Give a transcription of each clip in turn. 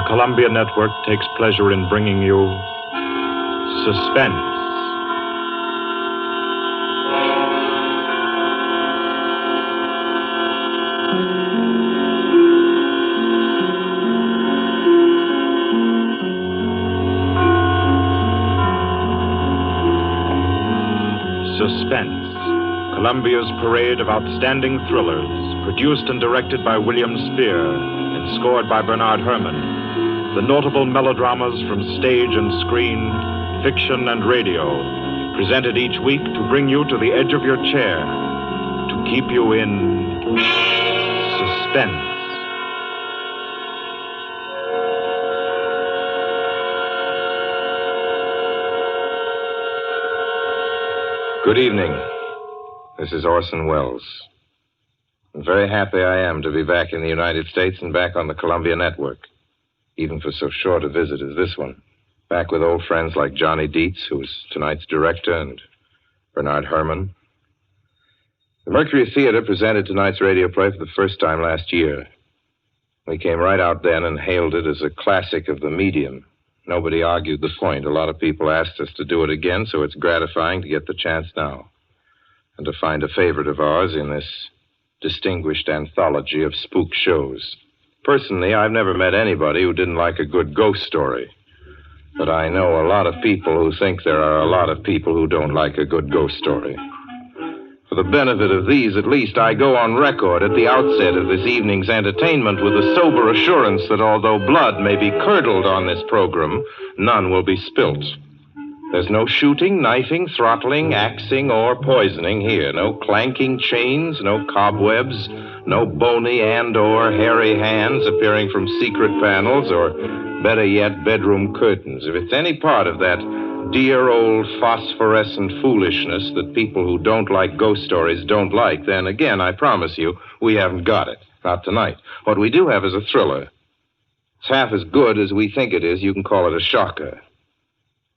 the Columbia Network takes pleasure in bringing you Suspense. Suspense, Columbia's parade of outstanding thrillers, produced and directed by William Spear and scored by Bernard Herrmann. The notable melodramas from stage and screen, fiction and radio, presented each week to bring you to the edge of your chair, to keep you in suspense. Good evening. This is Orson Welles. I'm very happy I am to be back in the United States and back on the Columbia Network, even for so short a visit as this one. Back with old friends like Johnny Dietz, who is tonight's director, and Bernard Herrmann. The Mercury Theater presented tonight's radio play for the first time last year. We came right out then and hailed it as a classic of the medium. Nobody argued the point. A lot of people asked us to do it again, so it's gratifying to get the chance now and to find a favorite of ours in this distinguished anthology of spook shows. Personally, I've never met anybody who didn't like a good ghost story, but I know a lot of people who think there are a lot of people who don't like a good ghost story. For the benefit of these, at least, I go on record at the outset of this evening's entertainment with the sober assurance that although blood may be curdled on this program, none will be spilt. There's no shooting, knifing, throttling, axing, or poisoning here. No clanking chains, no cobwebs, no bony and/or hairy hands appearing from secret panels, or, better yet, bedroom curtains. If it's any part of that dear old phosphorescent foolishness that people who don't like ghost stories don't like, then again, I promise you, we haven't got it. Not tonight. What we do have is a thriller. It's half as good as we think it is. You can call it a shocker.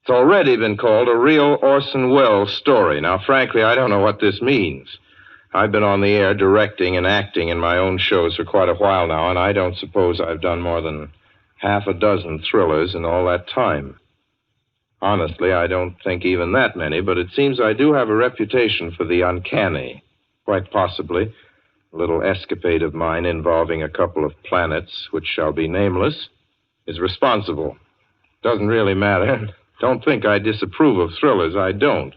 It's already been called a real Orson Welles story. Now, frankly, I don't know what this means. I've been on the air directing and acting in my own shows for quite a while now, and I don't suppose I've done more than half a dozen thrillers in all that time. Honestly, I don't think even that many, but it seems I do have a reputation for the uncanny. Quite possibly, a little escapade of mine involving a couple of planets, which shall be nameless, is responsible. Doesn't really matter. Don't think I disapprove of thrillers. I don't.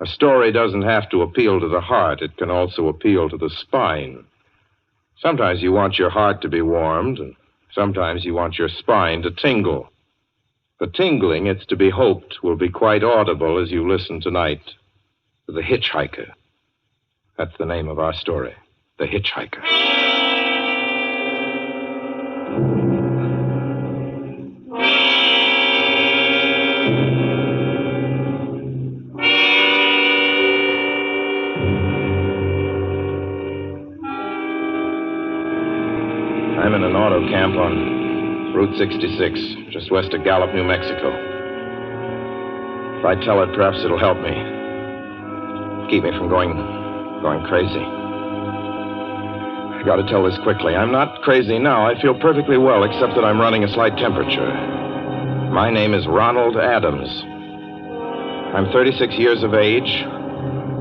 A story doesn't have to appeal to the heart. It can also appeal to the spine. Sometimes you want your heart to be warmed, and sometimes you want your spine to tingle. The tingling, it's to be hoped, will be quite audible as you listen tonight to The Hitch Hiker. That's the name of our story, The Hitch Hiker. I'm in an auto camp on Route 66, just west of Gallup, New Mexico. If I tell it, perhaps it'll help me. Keep me from going crazy. I gotta tell this quickly. I'm not crazy now. I feel perfectly well, except that I'm running a slight temperature. My name is Ronald Adams. I'm 36 years of age,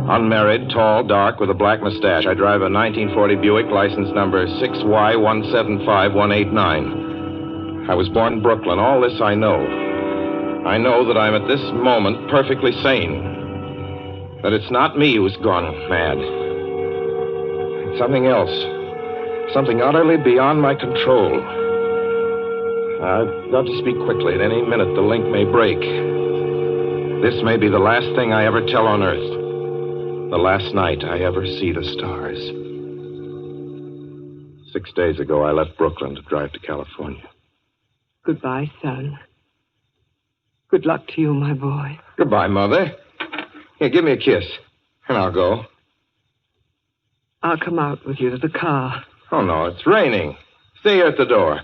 unmarried, tall, dark, with a black mustache. I drive a 1940 Buick, license number 6Y175189. I was born in Brooklyn. All this I know. I know that I'm at this moment perfectly sane. That it's not me who's gone mad. It's something else. Something utterly beyond my control. I've got to speak quickly. At any minute, the link may break. This may be the last thing I ever tell on Earth. The last night I ever see the stars. 6 days ago, I left Brooklyn to drive to California. Goodbye, son. Good luck to you, my boy. Goodbye, Mother. Here, give me a kiss, and I'll go. I'll come out with you to the car. Oh, no, it's raining. Stay here at the door.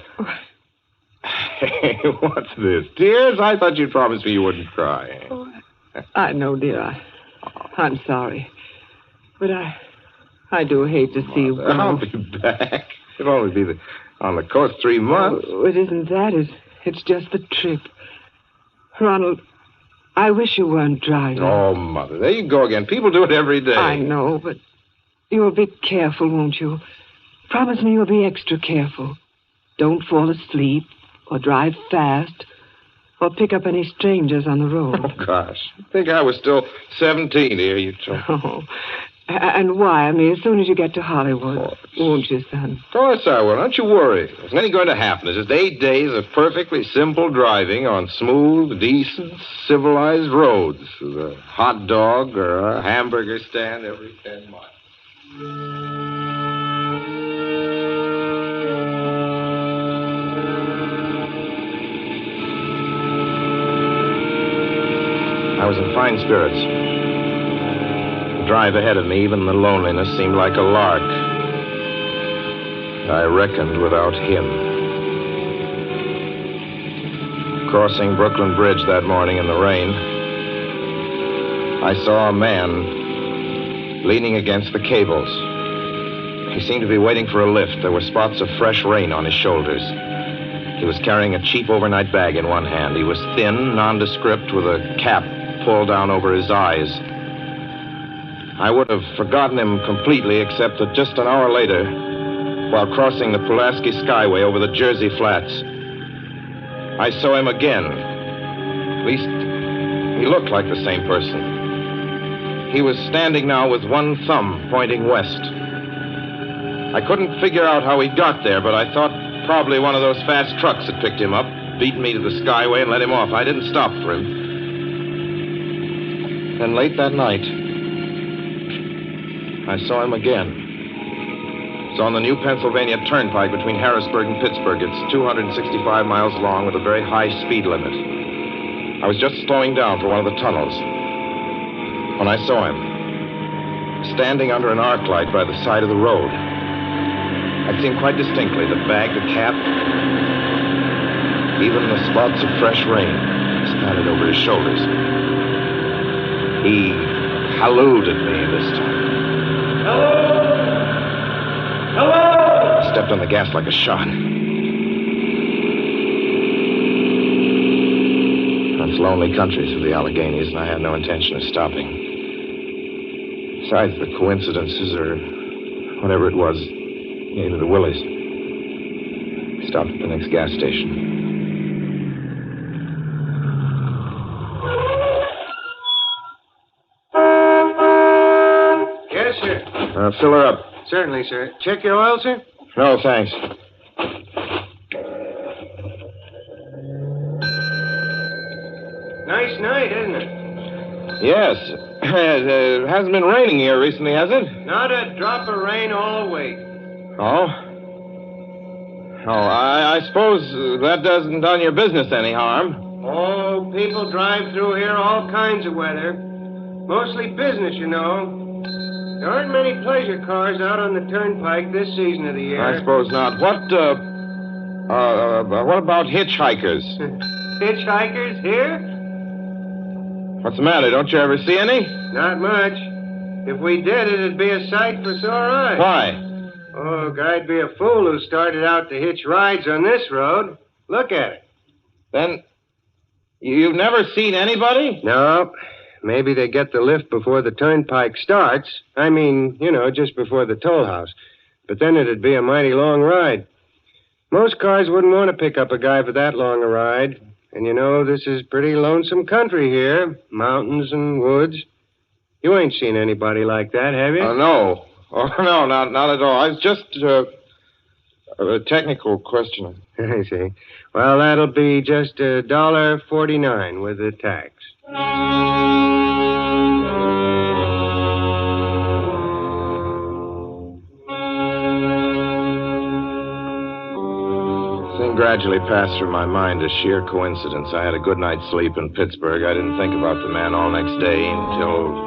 Hey, what's this? Tears? I thought you'd promised me you wouldn't cry. Oh, I know, dear. I'm sorry. But I do hate to see you go. I'll be back. It'll only be On the coast 3 months? Oh, it isn't that. It's just the trip. Ronald, I wish you weren't driving. Oh, Mother, there you go again. People do it every day. I know, but you'll be careful, won't you? Promise me you'll be extra careful. Don't fall asleep or drive fast or pick up any strangers on the road. Oh, gosh. I think I was still 17 here, you told me. Oh, and why? I mean, as soon as you get to Hollywood, won't you, son? Of course I will. Don't you worry. There's nothing going to happen. It's just 8 days of perfectly simple driving on smooth, decent, civilized roads with a hot dog or a hamburger stand every 10 miles. I was in fine spirits. The drive ahead of me, even the loneliness, seemed like a lark. I reckoned without him. Crossing Brooklyn Bridge that morning in the rain, I saw a man leaning against the cables. He seemed to be waiting for a lift. There were spots of fresh rain on his shoulders. He was carrying a cheap overnight bag in one hand. He was thin, nondescript, with a cap pulled down over his eyes. I would have forgotten him completely, except that just an hour later, while crossing the Pulaski Skyway over the Jersey Flats, I saw him again. At least, he looked like the same person. He was standing now with one thumb pointing west. I couldn't figure out how he got there, but I thought probably one of those fast trucks had picked him up, beaten me to the Skyway, and let him off. I didn't stop for him. Then late that night, I saw him again. It's on the new Pennsylvania Turnpike between Harrisburg and Pittsburgh. It's 265 miles long with a very high speed limit. I was just slowing down for one of the tunnels when I saw him, standing under an arc light by the side of the road. I'd seen quite distinctly the bag, the cap, even the spots of fresh rain spattered over his shoulders. He hallooed at me this time. Hello! Hello! I stepped on the gas like a shot. It's lonely country through the Alleghenies, and I had no intention of stopping. Besides, the coincidences, or whatever it was, gave me the willies. Stopped at the next gas station. Yes, sir. Fill her up. Certainly, sir. Check your oil, sir? No, thanks. Nice night, isn't it? Yes. It hasn't been raining here recently, has it? Not a drop of rain all week. Oh? Oh, I suppose that doesn't done your business any harm. Oh, people drive through here all kinds of weather. Mostly business, you know. There aren't many pleasure cars out on the turnpike this season of the year. I suppose not. What about hitchhikers? Hitchhikers here? What's the matter? Don't you ever see any? Not much. If we did, it'd be a sight for sore eyes. Why? Oh, guy'd be a fool who started out to hitch rides on this road. Look at it. Then, you've never seen anybody? No. Maybe they get the lift before the turnpike starts. I mean, you know, just before the toll house. But then it'd be a mighty long ride. Most cars wouldn't want to pick up a guy for that long a ride. And, you know, this is pretty lonesome country here. Mountains and woods. You ain't seen anybody like that, have you? No. Oh, no, not at all. It's just a technical question. I see. Well, that'll be just $1.49 with the tax. Gradually passed through my mind a sheer coincidence. I had a good night's sleep in Pittsburgh. I didn't think about the man all next day until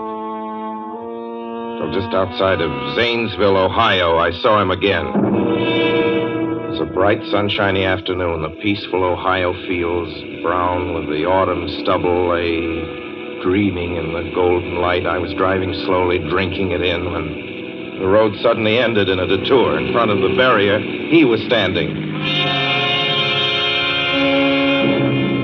just outside of Zanesville, Ohio, I saw him again. It was a bright, sunshiny afternoon. The peaceful Ohio fields, brown with the autumn stubble, lay dreaming in the golden light. I was driving slowly, drinking it in, when the road suddenly ended in a detour. In front of the barrier, he was standing.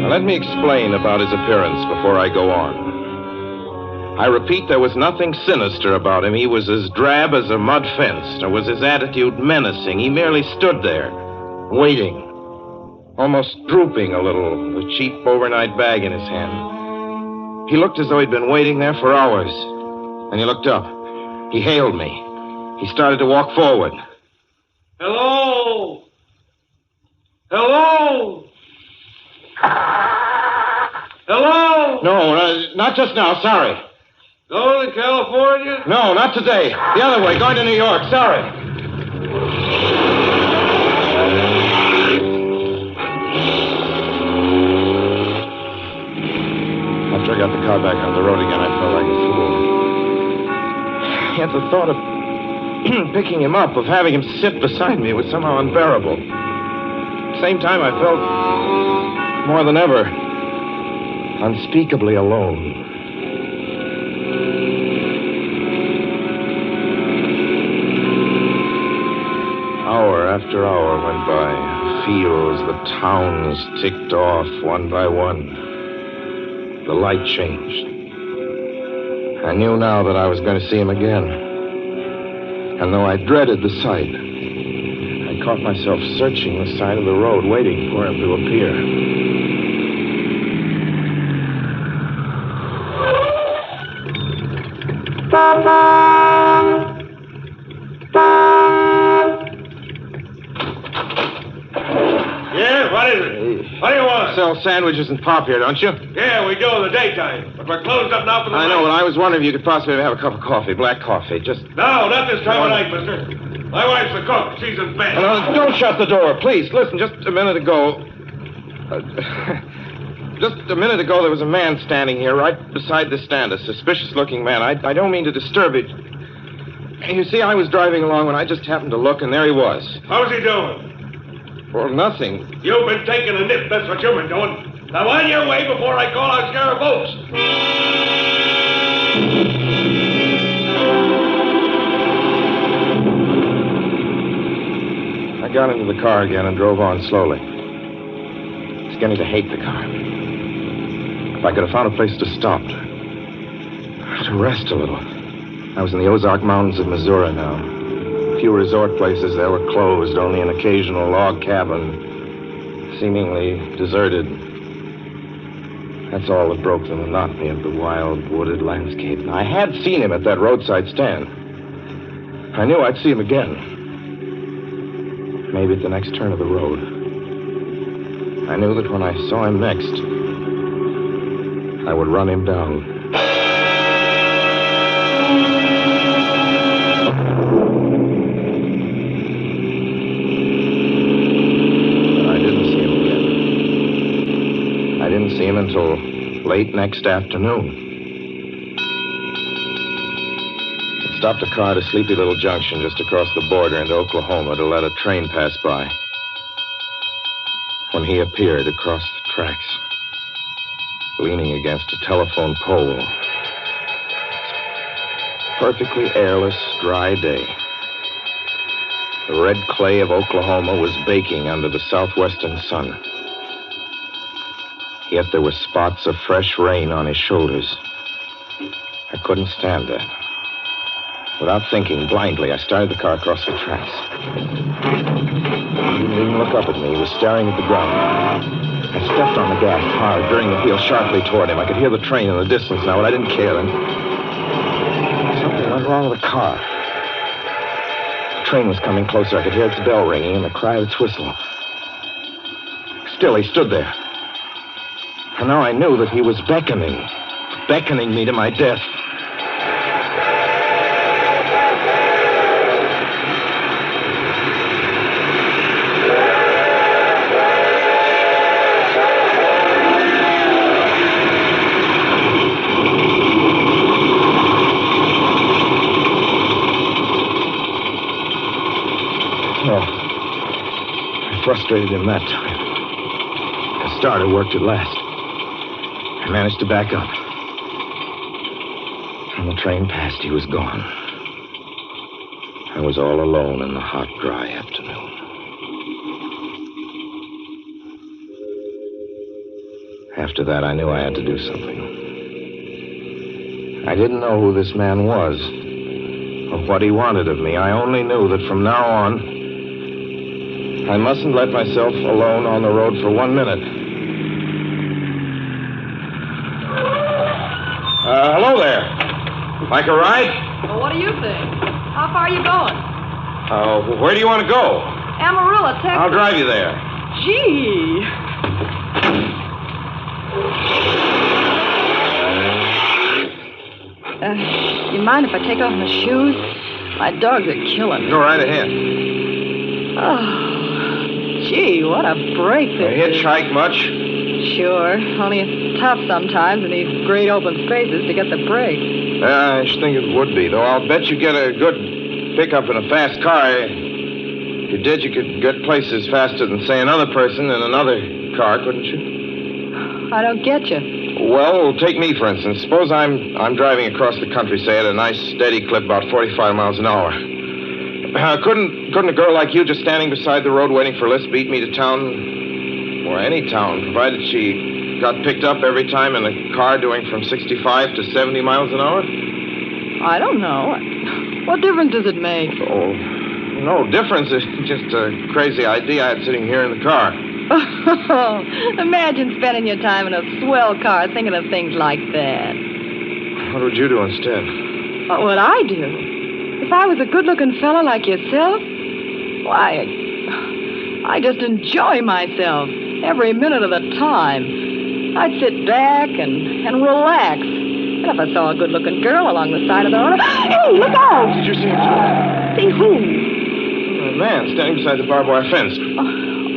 Now, let me explain about his appearance before I go on. I repeat, there was nothing sinister about him. He was as drab as a mud fence, nor was his attitude menacing. He merely stood there, waiting, almost drooping a little, the cheap overnight bag in his hand. He looked as though he'd been waiting there for hours. And he looked up. He hailed me. He started to walk forward. Hello? Hello? Hello? No, not just now. Sorry. Going to California? No, not today. The other way, going to New York. Sorry. After I got the car back on the road again, I felt like a fool. Yet the thought of picking him up, of having him sit beside me, was somehow unbearable. At the same time, I felt more than ever unspeakably alone. Hour after hour went by. Fields, the towns ticked off one by one. The light changed. I knew now that I was going to see him again. And though I dreaded the sight, I caught myself searching the side of the road, waiting for him to appear. Yeah, what is it? What do you want? Sell sandwiches and pop here, don't you? Yeah, we do in the daytime. But we're closed up now for the I night. know, but I was wondering if you could possibly have a cup of coffee, black coffee, just... No, not this time of night, mister. My wife's the cook. She's in bed. No, don't shut the door, please. Listen, just a minute ago... just a minute ago, there was a man standing here right beside the stand, a suspicious-looking man. I don't mean to disturb it. You see, I was driving along when I just happened to look, and there he was. How's he doing? Well, nothing. You've been taking a nip. That's what you've been doing. Now, on your way before I call out Sheriff Oates. I got into the car again and drove on slowly. I was getting to hate the car. If I could have found a place to stop, to rest a little. I was in the Ozark Mountains of Missouri now. A few resort places there were closed, only an occasional log cabin, seemingly deserted. That's all that broke the monotony of the wild, wooded landscape. I had seen him at that roadside stand. I knew I'd see him again. Maybe at the next turn of the road. I knew that when I saw him next, I would run him down. See him until late next afternoon. I stopped a car at a sleepy little junction just across the border into Oklahoma to let a train pass by. When he appeared across the tracks, leaning against a telephone pole. Perfectly airless, dry day. The red clay of Oklahoma was baking under the southwestern sun. Yet there were spots of fresh rain on his shoulders. I couldn't stand that. Without thinking, blindly, I started the car across the tracks. He didn't even look up at me. He was staring at the ground. I stepped on the gas hard, veering the wheel sharply toward him. I could hear the train in the distance now, but I didn't care. And something went wrong with the car. The train was coming closer. I could hear its bell ringing and the cry of its whistle. Still, he stood there. And now I knew that he was beckoning me to my death. Oh, I frustrated him that time. The starter worked at last. I managed to back up. When the train passed, he was gone. I was all alone in the hot, dry afternoon. After that, I knew I had to do something. I didn't know who this man was or what he wanted of me. I only knew that from now on, I mustn't let myself alone on the road for 1 minute. Hello there. Like a ride? Well, what do you think? How far are you going? Where do you want to go? Amarillo, Texas. I'll drive you there. Gee. You mind if I take off my shoes? My dogs are killing me. Go right ahead. Oh, gee, what a break this is. Hitch hike much? Sure. Only it's tough sometimes in these great open spaces to get the break. I should think it would be, though. I'll bet you get a good pickup in a fast car. If you did, you could get places faster than, say, another person in another car, couldn't you? I don't get you. Well, take me, for instance. Suppose I'm driving across the country, say, at a nice, steady clip, about 45 miles an hour. Couldn't a girl like you just standing beside the road waiting for lifts beat me to town, or any town, provided she got picked up every time in a car doing from 65 to 70 miles an hour? I don't know. What difference does it make? Oh, no difference. It's just a crazy idea I had sitting here in the car. Oh, imagine spending your time in a swell car thinking of things like that. What would you do instead? What would I do? If I was a good-looking fella like yourself, why, I just enjoy myself every minute of the time. I'd sit back and relax. And if I saw a good-looking girl along the side of the road, hey, look out! Did you see him? See who? A man standing beside the barbed wire fence.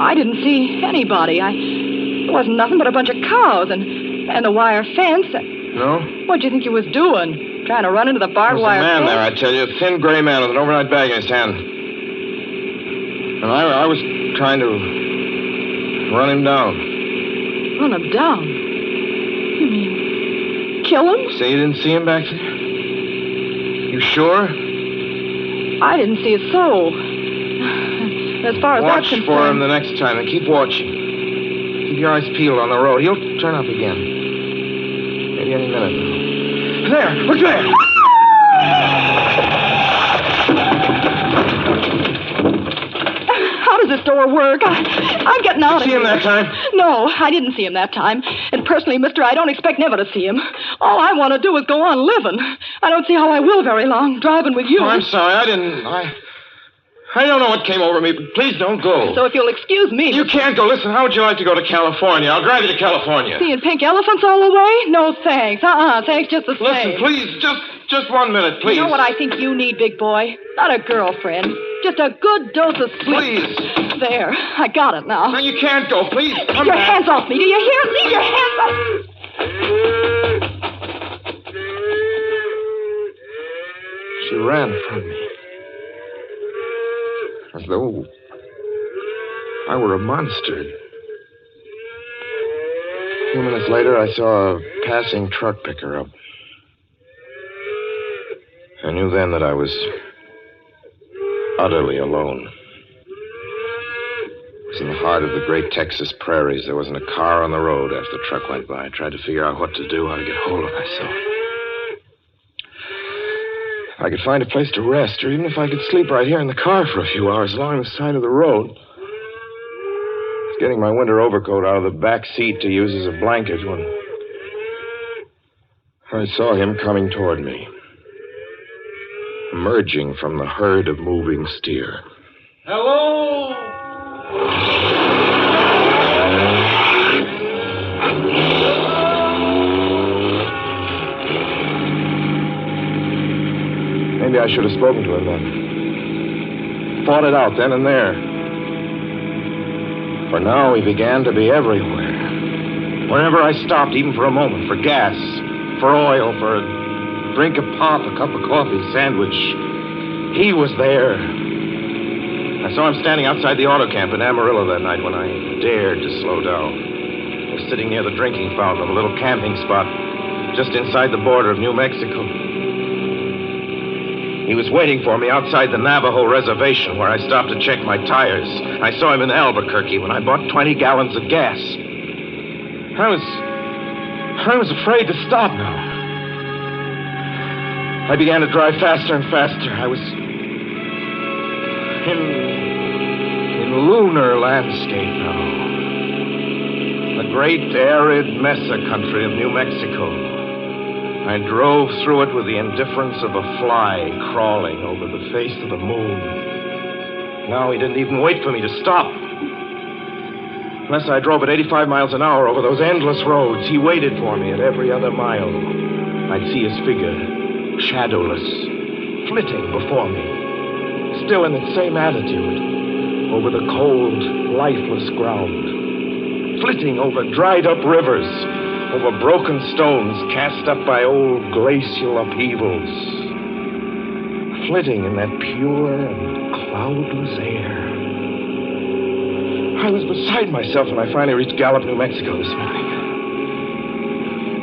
I didn't see anybody. It wasn't nothing but a bunch of cows and the wire fence. No? What'd you think you was doing? Trying to run into the barbed wire There's a man fence? there, I tell you. A thin gray man with an overnight bag in his hand. And I was trying to run him down. Run him down? You mean kill him? Say you didn't see him back there? You sure? I didn't see a soul. As far as that's Watch concerned... for him the next time and keep watching. Keep your eyes peeled on the road. He'll turn up again. Maybe any minute now. There! Look there! How does this door work? I'm getting out of here. See him that time? No, I didn't see him that time. And personally, mister, I don't expect never to see him. All I want to do is go on living. I don't see how I will very long, driving with you. Oh, I'm sorry. I don't know what came over me, but please don't go. So if you'll excuse me... You can't go. Listen, how would you like to go to California? I'll drive you to California. Seeing pink elephants all the way? No, thanks. Thanks just the same. Listen, please, just 1 minute, please. You know what I think you need, big boy? Not a girlfriend. Just a good dose of sleep. Please. There. I got it now. No, you can't go. Please, come your back. hands off me. Do you hear? Leave your hands off. She ran from me. As though I were a monster. A few minutes later, I saw a passing truck pick her up. I knew then that I was utterly alone. It was in the heart of the great Texas prairies. There wasn't a car on the road after the truck went by. I tried to figure out what to do, how to get hold of myself. If I could find a place to rest, or even if I could sleep right here in the car for a few hours along the side of the road. I was getting my winter overcoat out of the back seat to use as a blanket when I saw him coming toward me, emerging from the herd of moving steer. Hello? Maybe I should have spoken to him then. Fought it out then and there. For now, he began to be everywhere. Wherever I stopped, even for a moment, for gas, for oil, for a drink of pop, a cup of coffee, sandwich, he was there. I saw him standing outside the auto camp in Amarillo that night when I dared to slow down. I was sitting near the drinking fountain of a little camping spot just inside the border of New Mexico. He was waiting for me outside the Navajo reservation where I stopped to check my tires. I saw him in Albuquerque when I bought 20 gallons of gas. I was I was afraid to stop now. I began to drive faster and faster. I was in lunar landscape now. The great arid mesa country of New Mexico. I drove through it with the indifference of a fly crawling over the face of the moon. Now he didn't even wait for me to stop. Unless I drove at 85 miles an hour over those endless roads, he waited for me at every other mile. I'd see his figure, shadowless, flitting before me, still in its same attitude, over the cold, lifeless ground, flitting over dried-up rivers, over broken stones cast up by old glacial upheavals, flitting in that pure and cloudless air. I was beside myself when I finally reached Gallup, New Mexico this morning.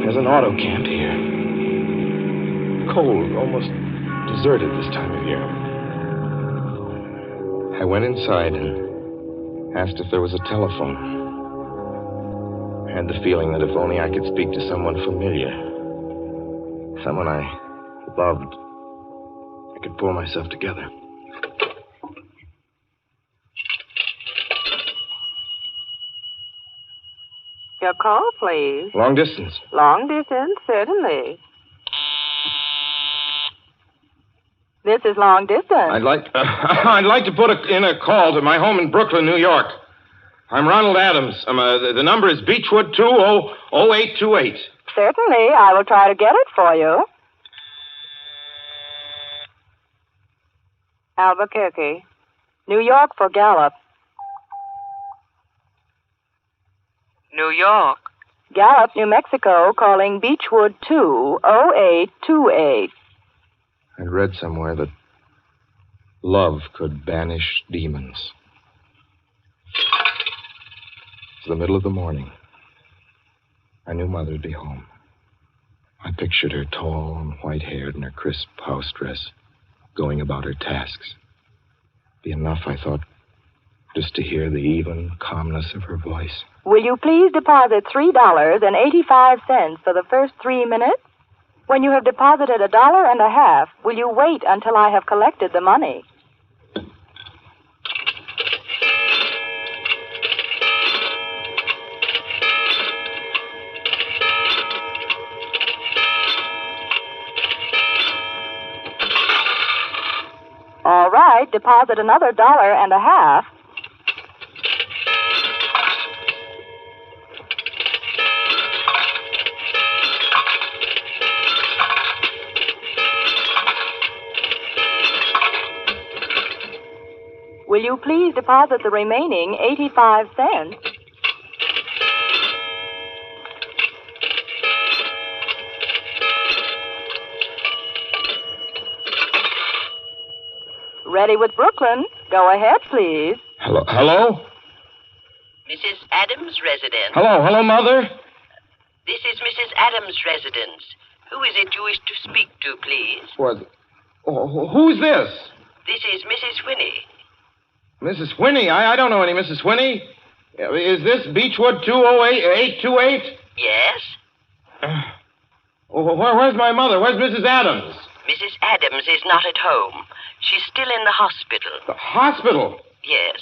There's an auto camp here. Cold, almost deserted this time of year. I went inside and asked if there was a telephone. I had the feeling that if only I could speak to someone familiar, someone I loved, I could pull myself together. Your call, please. Long distance. Long distance, certainly. This is long distance. I'd like to put in a call to my home in Brooklyn, New York. I'm Ronald Adams. The number is Beechwood 200828. Certainly, I will try to get it for you. Albuquerque, New York for Gallup. New York. Gallup, New Mexico, calling Beechwood 20828. I'd read somewhere that love could banish demons. It's the middle of the morning. I knew Mother'd be home. I pictured her tall and white-haired in her crisp house dress, going about her tasks. Be enough, I thought, just to hear the even calmness of her voice. Will you please deposit $3.85 for the first 3 minutes? When you have deposited $1.50, will you wait until I have collected the money? All right, deposit another $1.50. Will you please deposit the remaining 85 cents? Ready with Brooklyn. Go ahead, please. Hello? Mrs. Adams' residence. Hello, Mother? This is Mrs. Adams' residence. Who is it you wish to speak to, please? What? Who's this? This is Mrs. Whinney. Mrs. Whinney? I don't know any Mrs. Whinney. Is this Beechwood 20828? Yes? Where's my mother? Where's Mrs. Adams? Mrs. Adams is not at home. She's still in the hospital. The hospital? Yes.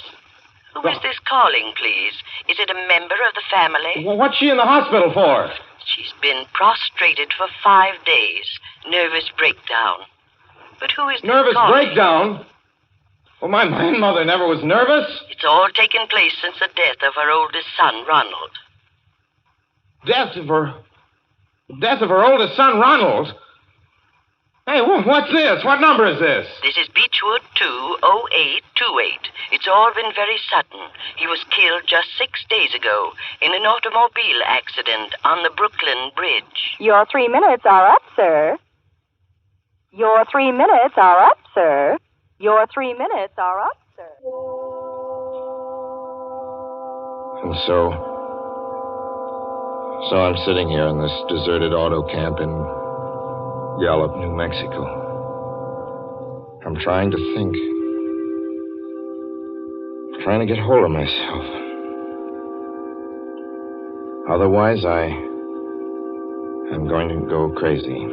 Who is this calling, please? Is it a member of the family? Well, what's she in the hospital for? She's been prostrated for 5 days. Nervous breakdown. But who is this Nervous calling? breakdown? Well, my mother never was nervous. It's all taken place since the death of her oldest son, Ronald. Death of her oldest son, Ronald? Hey, what's this? What number is this? This is Beechwood 20828. It's all been very sudden. He was killed just 6 days ago in an automobile accident on the Brooklyn Bridge. Your 3 minutes are up, sir. Your 3 minutes are up, sir. Your 3 minutes are up, sir. And so I'm sitting here in this deserted auto camp in Gallup, New Mexico. I'm trying to think. Trying to get hold of myself. Otherwise, I'm going to go crazy.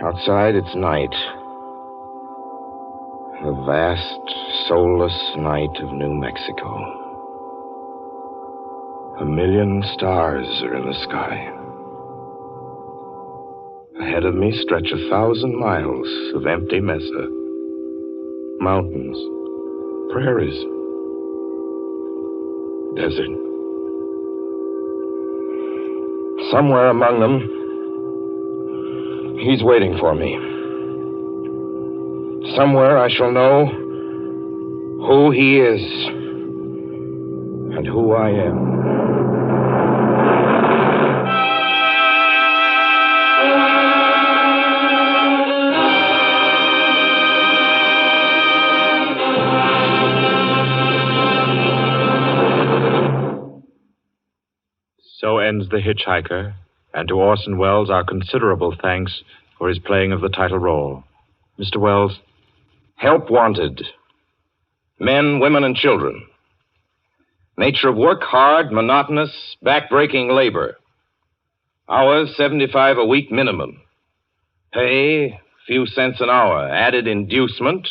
Outside, it's night. The vast, soulless night of New Mexico. 1,000,000 stars are in the sky. Ahead of me stretch 1,000 miles of empty mesa. Mountains, prairies, desert. Somewhere among them, he's waiting for me. Somewhere I shall know who he is and who I am. So ends The Hitch Hiker, and to Orson Welles our considerable thanks for his playing of the title role. Mr. Welles? Help wanted. Men, women, and children. Nature of work, hard, monotonous, back-breaking labor. Hours, 75 a week minimum. Pay, few cents an hour. Added inducement,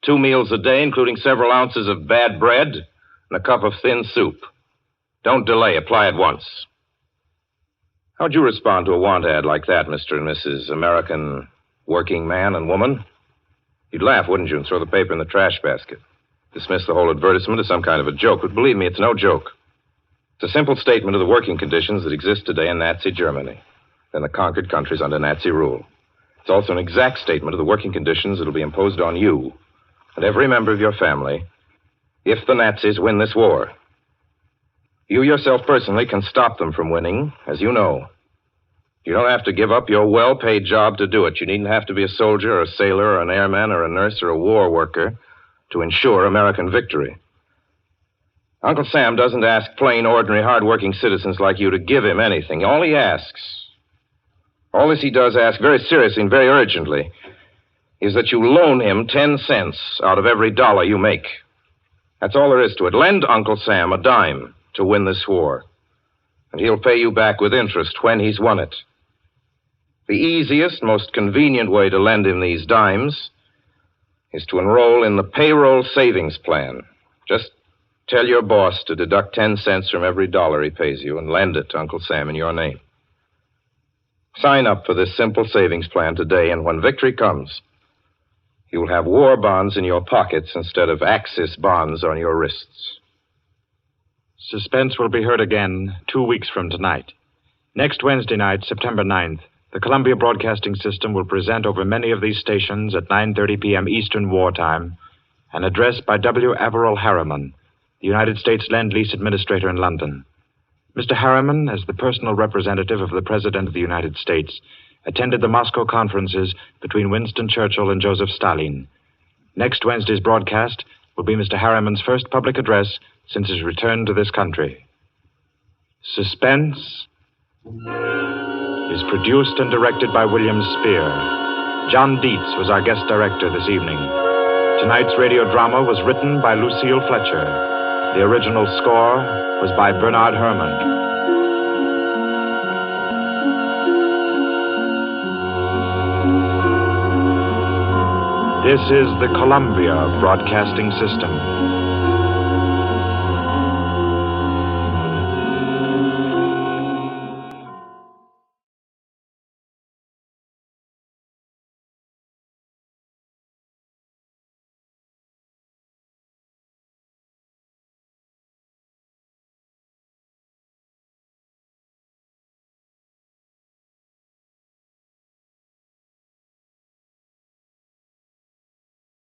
2 meals a day, including several ounces of bad bread and a cup of thin soup. Don't delay. Apply at once. How'd you respond to a want ad like that, Mr. and Mrs. American working man and woman? You'd laugh, wouldn't you, and throw the paper in the trash basket. Dismiss the whole advertisement as some kind of a joke. But believe me, it's no joke. It's a simple statement of the working conditions that exist today in Nazi Germany and the conquered countries under Nazi rule. It's also an exact statement of the working conditions that will be imposed on you and every member of your family if the Nazis win this war. You yourself personally can stop them from winning, as you know. You don't have to give up your well-paid job to do it. You needn't have to be a soldier or a sailor or an airman or a nurse or a war worker to ensure American victory. Uncle Sam doesn't ask plain, ordinary, hard-working citizens like you to give him anything. All he does ask very seriously and very urgently is that you loan him 10 cents out of every dollar you make. That's all there is to it. Lend Uncle Sam a dime to win this war, and he'll pay you back with interest when he's won it. The easiest, most convenient way to lend him these dimes is to enroll in the payroll savings plan. Just tell your boss to deduct 10 cents from every dollar he pays you and lend it to Uncle Sam in your name. Sign up for this simple savings plan today, and when victory comes, you'll have war bonds in your pockets instead of Axis bonds on your wrists. Suspense will be heard again 2 weeks from tonight. Next Wednesday night, September 9th, the Columbia Broadcasting System will present over many of these stations at 9:30 p.m. Eastern Wartime an address by W. Averill Harriman, the United States Lend-Lease Administrator in London. Mr. Harriman, as the personal representative of the President of the United States, attended the Moscow conferences between Winston Churchill and Joseph Stalin. Next Wednesday's broadcast will be Mr. Harriman's first public address since his return to this country. Suspense is produced and directed by William Spear. John Dietz was our guest director this evening. Tonight's radio drama was written by Lucille Fletcher. The original score was by Bernard Herrmann. This is the Columbia Broadcasting System.